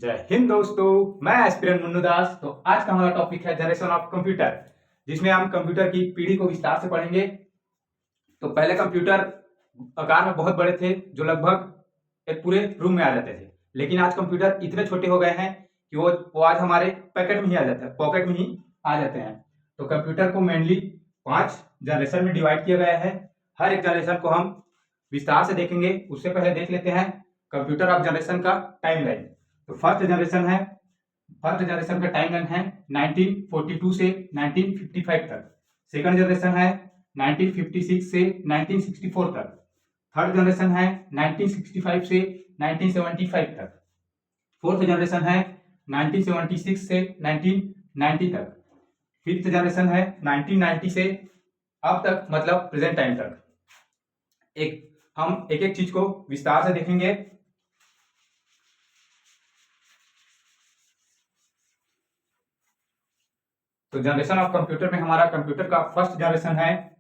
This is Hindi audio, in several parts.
जय हिंद दोस्तों, मैं एस्पिरेंट मुन्नू दास। तो आज का हमारा टॉपिक है जनरेशन ऑफ कंप्यूटर, जिसमें हम कंप्यूटर की पीढ़ी को विस्तार से पढ़ेंगे। तो पहले कंप्यूटर आकार में बहुत बड़े थे, जो लगभग एक पूरे रूम में आ जाते थे। लेकिन आज कंप्यूटर इतने छोटे हो गए हैं कि वो आज हमारे पैकेट में ही आ जाते हैं, पॉकेट में ही आ जाते हैं। तो कंप्यूटर को मेनली 5 जनरेशन में डिवाइड किया गया है। हर एक जनरेशन को हम विस्तार से देखेंगे। उससे पहले देख लेते हैं कंप्यूटर ऑफ जनरेशन का टाइमलाइन। तो फर्स्ट जनरेशन का टाइमलाइन है 1942 से 1955 तक। सेकंड जनरेशन है 1956 से 1964 तक। थर्ड जनरेशन है 1965 से 1975 तक। फोर्थ जनरेशन है 1976 से 1990 तक। फिफ्थ जनरेशन है 1990 से अब तक, मतलब प्रेजेंट टाइम तक। हम एक एक चीज को विस्तार से देखेंगे। तो जनरेशन ऑफ कंप्यूटर में हमारा कंप्यूटर का फर्स्ट जनरेशन है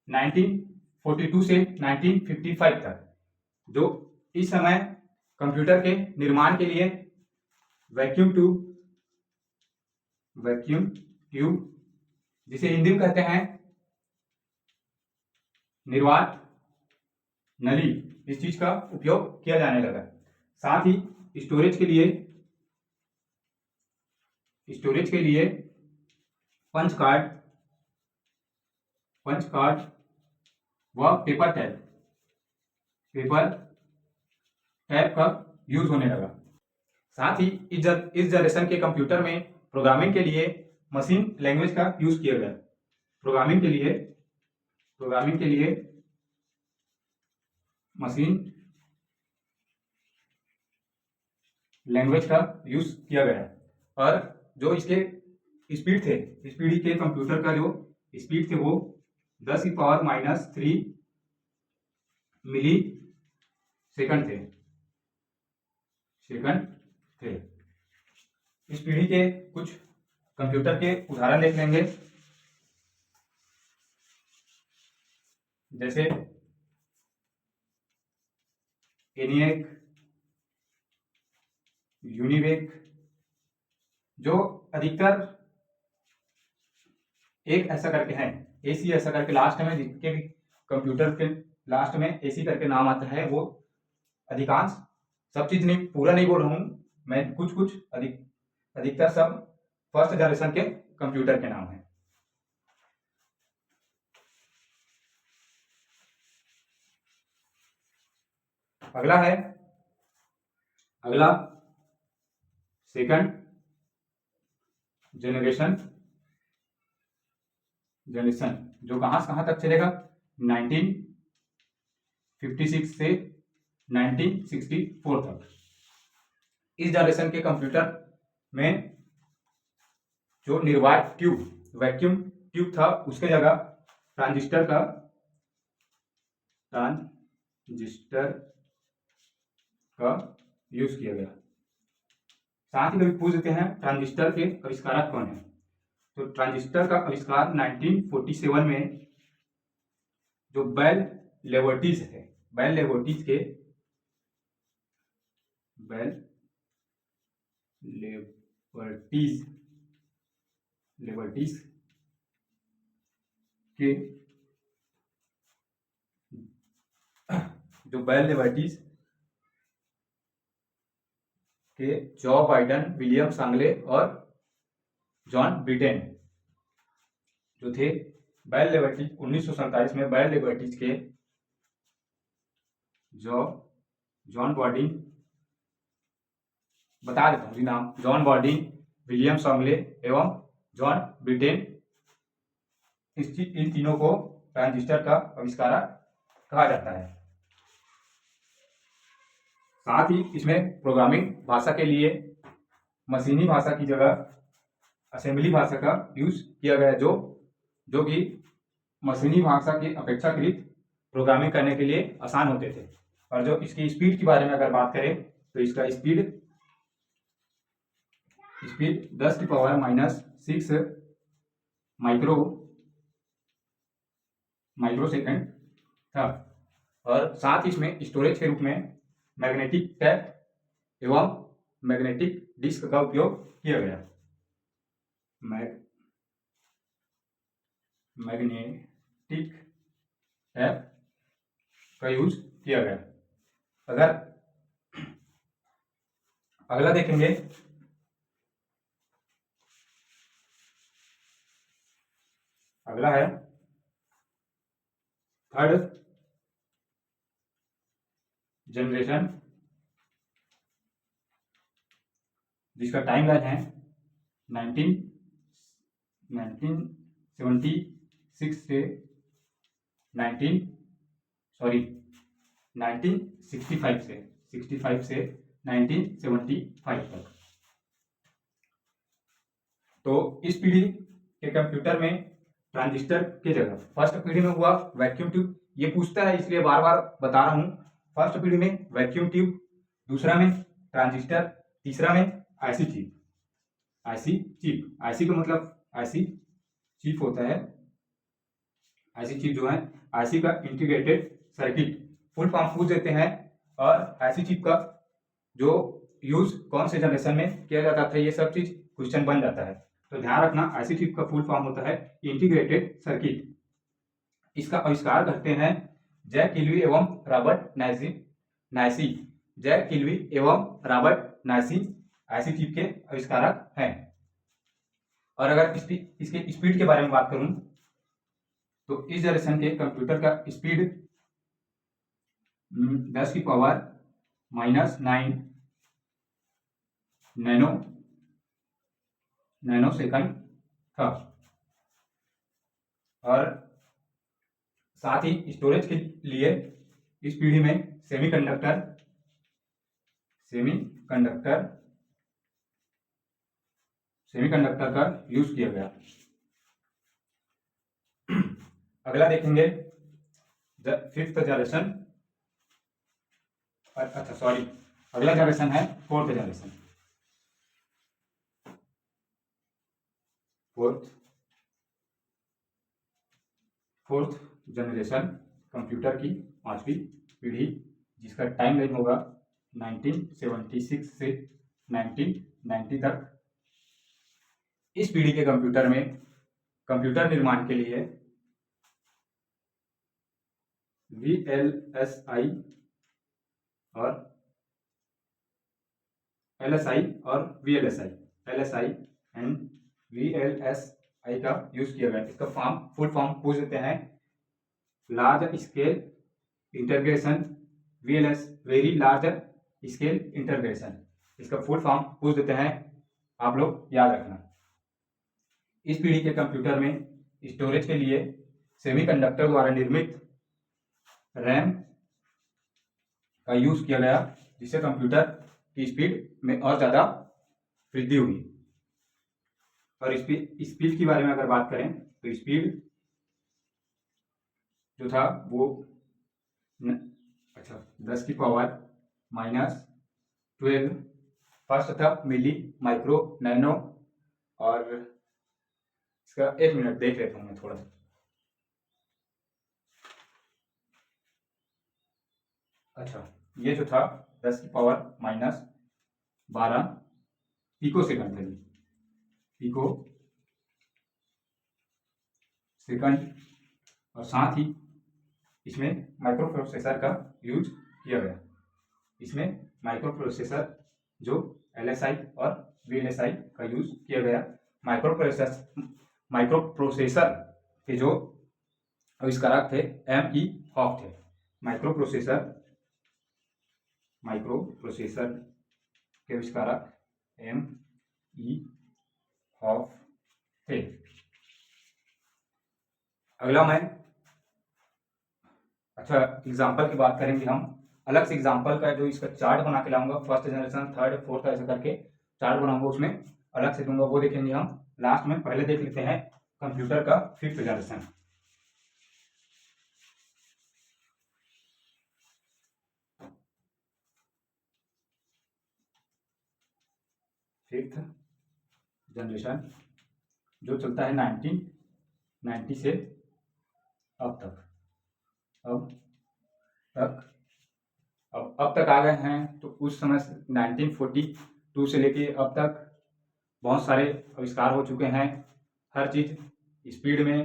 1942 से 1955 तक, जो इस समय कंप्यूटर के निर्माण के लिए वैक्यूम ट्यूब जिसे हिंदी में कहते हैं निर्वात नली, इस चीज का उपयोग किया जाने लगा। साथ ही स्टोरेज के लिए पंच कार्ड व पेपर टैप का यूज होने लगा। साथ ही इस जनरेशन के कंप्यूटर में प्रोग्रामिंग के लिए मशीन लैंग्वेज का यूज किया गया। प्रोग्रामिंग के लिए मशीन लैंग्वेज का यूज किया गया। और जो इसके स्पीड थे, इस पीढ़ी के कंप्यूटर का जो स्पीड थे वो 10⁻³ मिली सेकंड थे। इस पीढ़ी के कुछ कंप्यूटर के उदाहरण देख लेंगे, जैसे एनिएक, यूनिवेक, जो अधिकतर एक ऐसा करके हैं, एसी ऐसा करके लास्ट में, जिसके भी कंप्यूटर के लास्ट में एसी करके नाम आता है, वो अधिकांश, सब चीज नहीं, पूरा नहीं बोल रहा हूं मैं, कुछ अधिकतर सब फर्स्ट जनरेशन के कंप्यूटर के नाम हैं। अगला सेकंड जनरेशन, जो कहां से कहां तक चलेगा, 1956 से 1964 तक। इस जनरेशन के कंप्यूटर में जो निर्वात वैक्यूम ट्यूब था, उसके जगह ट्रांजिस्टर का यूज किया गया। साथ ही कभी पूछ देते हैं ट्रांजिस्टर के आविष्कारक कौन है। तो ट्रांजिस्टर का आविष्कार 1947 में जो बेल लेबोरेटरीज के जॉ बाइडन, विलियम सांगले और जॉन ब्रिटेन जो थे, बेल लेबोरेटरीज 1947 में बेल लेबोरेटरीज के जॉन बॉर्डिन, बता देता हूँ नाम, जॉन बॉर्डिन, विलियम सांगले एवं जॉन ब्रिटेन, इन तीनों को ट्रांजिस्टर का आविष्कारक कहा जाता है। साथ ही इसमें प्रोग्रामिंग भाषा के लिए मशीनी भाषा की जगह असेंबली भाषा का यूज किया गया, जो कि मशीनी भाषा के अपेक्षाकृत प्रोग्रामिंग करने के लिए आसान होते थे। और जो इसकी स्पीड के बारे में अगर बात करें, तो इसका स्पीड 10⁻⁻6 माइक्रोसेकंड था। और साथ ही इसमें स्टोरेज के रूप में मैग्नेटिक टैप एवं मैग्नेटिक डिस्क का उपयोग किया गया। मैग्नेटिक टैप का यूज किया गया। अगर अगला देखेंगे, अगला है थर्ड जनरेशन, जिसका टाइम लाइन है 1976 से 1965 से 1975 तक। तो इस पीढ़ी के कंप्यूटर में ट्रांजिस्टर की जगह फर्स्ट पीढ़ी में हुआ वैक्यूम ट्यूब। ये पूछता है इसलिए बार बार बता रहा हूं। फर्स्ट पीढ़ी में वैक्यूम ट्यूब, दूसरा में ट्रांजिस्टर, तीसरा में आईसी चिप। आईसी का मतलब आईसी चिप होता है। आईसी चिप जो है आईसी का इंटीग्रेटेड सर्किट फुल फॉर्म पूछ देते हैं। और आईसी चिप का जो यूज कौन से जनरेशन में किया जाता था, ये सब चीज क्वेश्चन बन जाता है। तो ध्यान रखना, आईसी चिप का फुल फॉर्म होता है इंटीग्रेटेड सर्किट। इसका आविष्कार करते हैं जैक किल्वी एवं रॉबर्ट नाइसी। जैक किल्वी एवं रॉबर्ट नाइसी आईसी चिप के आविष्कारक हैं। और अगर इसके स्पीड के बारे में बात करूं तो इस जनरेशन के कंप्यूटर का स्पीड 10⁻⁹ नैनो सेकंड था। और साथ ही स्टोरेज के लिए इस पीढ़ी में सेमीकंडक्टर का यूज किया गया। अगला देखेंगे फिफ्थ जनरेशन, अच्छा सॉरी, अगला जनरेशन है fourth generation. Fourth generation computer की पांचवी पीढ़ी, जिसका टाइम लाइन होगा 1976 से 1990 तक। इस पीढ़ी के कंप्यूटर में कंप्यूटर निर्माण के लिए VLSI और LSI और VLSI, LSI एंड VLSI का यूज किया गया। इसका फुल फॉर्म पूछ देते हैं large scale integration, VLS very large scale integration. इसका फुल फॉर्म पूछ देते हैं, आप लोग याद रखना। इस पीढ़ी के कंप्यूटर में स्टोरेज के लिए सेमीकंडक्टर द्वारा निर्मित रैम का यूज किया गया, जिससे कंप्यूटर की स्पीड में और ज्यादा वृद्धि हुई। और स्पीड के बारे में अगर बात करें तो स्पीड जो था वो 10⁻⁻12 फर्स्ट था मिली, माइक्रो, नैनो। और इसका 1 मिनट देख लेता हूं मैं थोड़ा सा। अच्छा, ये जो था 10⁻⁻12 पिको सेकंड था, पिको सेकंड। और साथ ही इसमें माइक्रो प्रोसेसर का यूज किया गया। इसमें माइक्रो प्रोसेसर जो LSI और VLSI का यूज किया गया। माइक्रो प्रोसेसर के जो आविष्कारक थे M.E. हॉक थे। माइक्रो प्रोसेसर के आविष्कारक M.E. हॉक थे। अगला मैं अच्छा एग्जाम्पल की बात करेंगे हम। अलग से एग्जाम्पल का जो इसका चार्ट बना के लाऊंगा, फर्स्ट जनरेशन, थर्ड, फोर्थ ऐसे करके चार्ट बनाऊंगा, उसमें अलग से दूंगा, वो देखेंगे हम लास्ट में। पहले देख लेते हैं कंप्यूटर का फिफ्थ जनरेशन। फिफ्थ जनरेशन जो चलता है 1990 से अब तक। अब तक आ गए हैं। तो उस समय 1942 2 से लेके अब तक बहुत सारे आविष्कार हो चुके हैं। हर चीज़ स्पीड में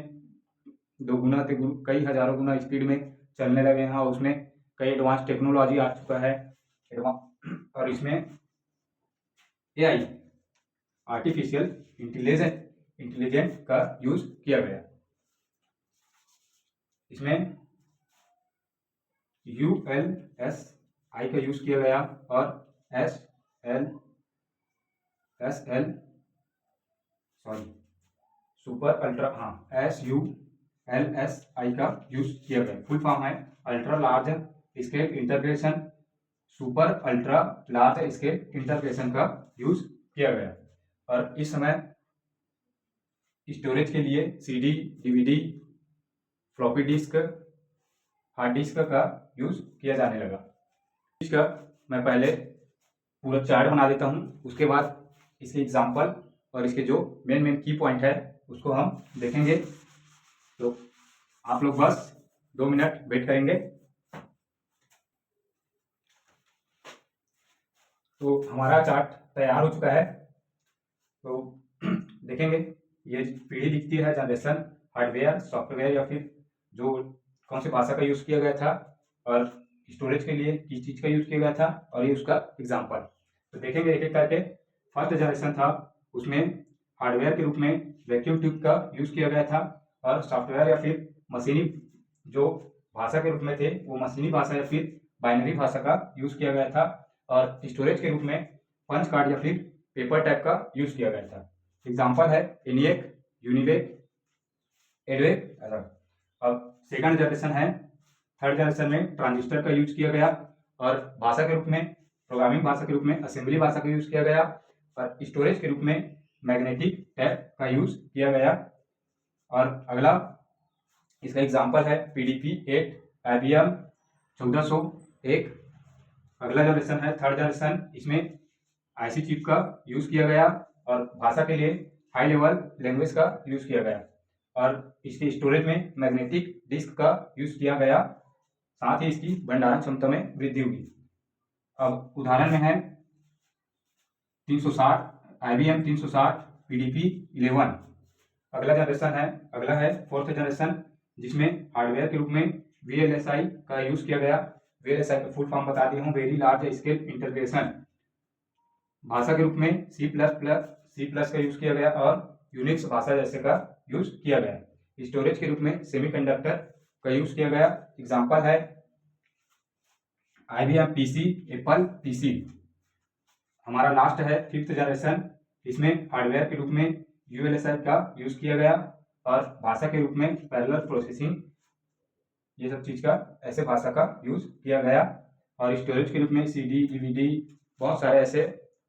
2 गुना से कई हज़ारों गुना स्पीड में चलने लगे हैं, और उसमें कई एडवांस टेक्नोलॉजी आ चुका है और इसमें AI आर्टिफिशियल इंटेलिजेंस का यूज़ किया गया। इसमें ULSI का यूज़ किया गया और SULSI का यूज़ किया गया। फुल फॉर्म है ultra large scale integration, super ultra large scale integration का यूज़ किया गया। और इस समय स्टोरेज के लिए CD, DVD, floppy disk, hard disk का यूज़ किया जाने लगा। इसका मैं पहले पूरा चार्ट बना देता हूँ, उसके बाद इसके एग्जांपल और इसके जो मेन की पॉइंट है उसको हम देखेंगे। तो आप लोग बस 2 मिनट वेट करेंगे। तो हमारा चार्ट तैयार हो चुका है। तो देखेंगे ये पीढ़ी दिखती है, जनरेशन, हार्डवेयर, सॉफ्टवेयर या फिर जो कौन सी भाषा का यूज़ किया गया था, और स्टोरेज के लिए किस चीज़ का यूज़ किया गया था, और ये उसका एग्जांपल। तो देखेंगे एक एक करके। फर्स्ट जनरेशन था, उसमें हार्डवेयर के रूप में वैक्यूम ट्यूब का यूज़ किया गया था, और सॉफ्टवेयर या फिर मशीनी जो भाषा के रूप में थे वो मशीनी भाषा या फिर बाइनरी भाषा का यूज़ किया गया था, और स्टोरेज के रूप में पंच कार्ड या फिर पेपर टाइप का यूज़ किया गया था। एग्जाम्पल है ENIAC, UNIVAC, EDVAC। अब सेकंड जनरेशन है, थर्ड जनरेशन में ट्रांजिस्टर का यूज किया गया, और भाषा के रूप में प्रोग्रामिंग भाषा के रूप में असेंबली भाषा का यूज किया गया, और स्टोरेज के रूप में मैग्नेटिक टैप का यूज किया गया। और अगला इसका एग्जांपल है PDP-8, IBM 1401। अगला जनरेशन है थर्ड जनरेशन, इसमें IC चिप का यूज किया गया, और भाषा के लिए हाई लेवल लैंग्वेज का यूज किया गया, और इसके स्टोरेज में मैग्नेटिक डिस्क का यूज किया गया, साथ ही इसकी भंडारण क्षमता में वृद्धि हुई। अब उदाहरण में है 360, IBM 360, PDP-11। अगला जनरेशन है, अगला है फोर्थ जनरेशन, जिसमें हार्डवेयर के रूप में VLSI का यूज किया गया। VLSI का फुल फॉर्म बता दिया हूँ, वेरी लार्ज स्केल इंटीग्रेशन। भाषा के रूप में C++ का यूज किया गया, और यूनिक्स भाषा जैसे का यूज किया गया। स्टोरेज के रूप में सेमीकंडक्टर का यूज किया गया। एग्जांपल है IBM PC, एप्पल PC। हमारा लास्ट है फिफ्थ जनरेशन, इसमें हार्डवेयर के रूप में ULSI का यूज किया गया, और भाषा के रूप में पैरेलल प्रोसेसिंग, ये सब चीज का ऐसे भाषा का यूज किया गया, और स्टोरेज के रूप में CD, DVD, बहुत सारे ऐसे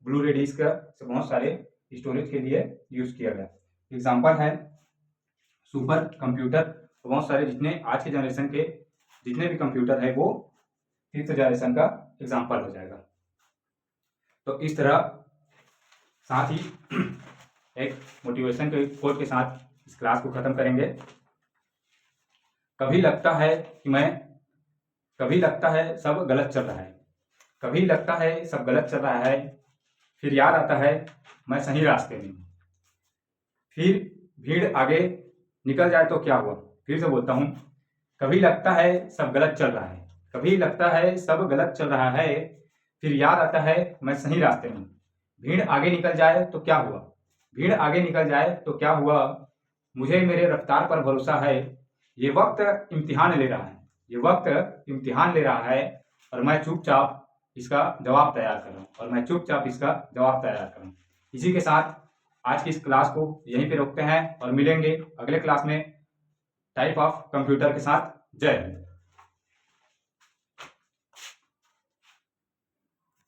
ब्लू रे डिस्क का बहुत सारे स्टोरेज के लिए यूज किया गया। एग्जांपल है सुपर कंप्यूटर। बहुत सारे जितने आज के जनरेशन के जितने भी कंप्यूटर है वो फिफ्थ जनरेशन का एग्जांपल हो जाएगा। तो इस तरह साथ ही एक मोटिवेशन के कोट के साथ इस क्लास को खत्म करेंगे। कभी लगता है सब गलत चल रहा है, कभी लगता है सब गलत चल रहा है, फिर याद आता है मैं सही रास्ते में हूँ। फिर भीड़ आगे निकल जाए तो क्या हुआ। फिर से बोलता हूँ, कभी लगता है सब गलत चल रहा है, कभी लगता है सब गलत चल रहा है, फिर याद आता है मैं सही रास्ते में हूँ। भीड़ आगे निकल जाए तो क्या हुआ, भीड़ आगे निकल जाए तो क्या हुआ, मुझे मेरे रफ्तार पर भरोसा है। ये वक्त इम्तिहान ले रहा है, ये वक्त इम्तिहान ले रहा है, और मैं चुपचाप इसका जवाब तैयार कर रहा हूँ, और मैं चुपचाप इसका जवाब तैयार कर रहा हूँ। इसी के साथ आज की इस क्लास को यहीं पे रोकते हैं, और मिलेंगे अगले क्लास में टाइप ऑफ कंप्यूटर के साथ। जय हिंद।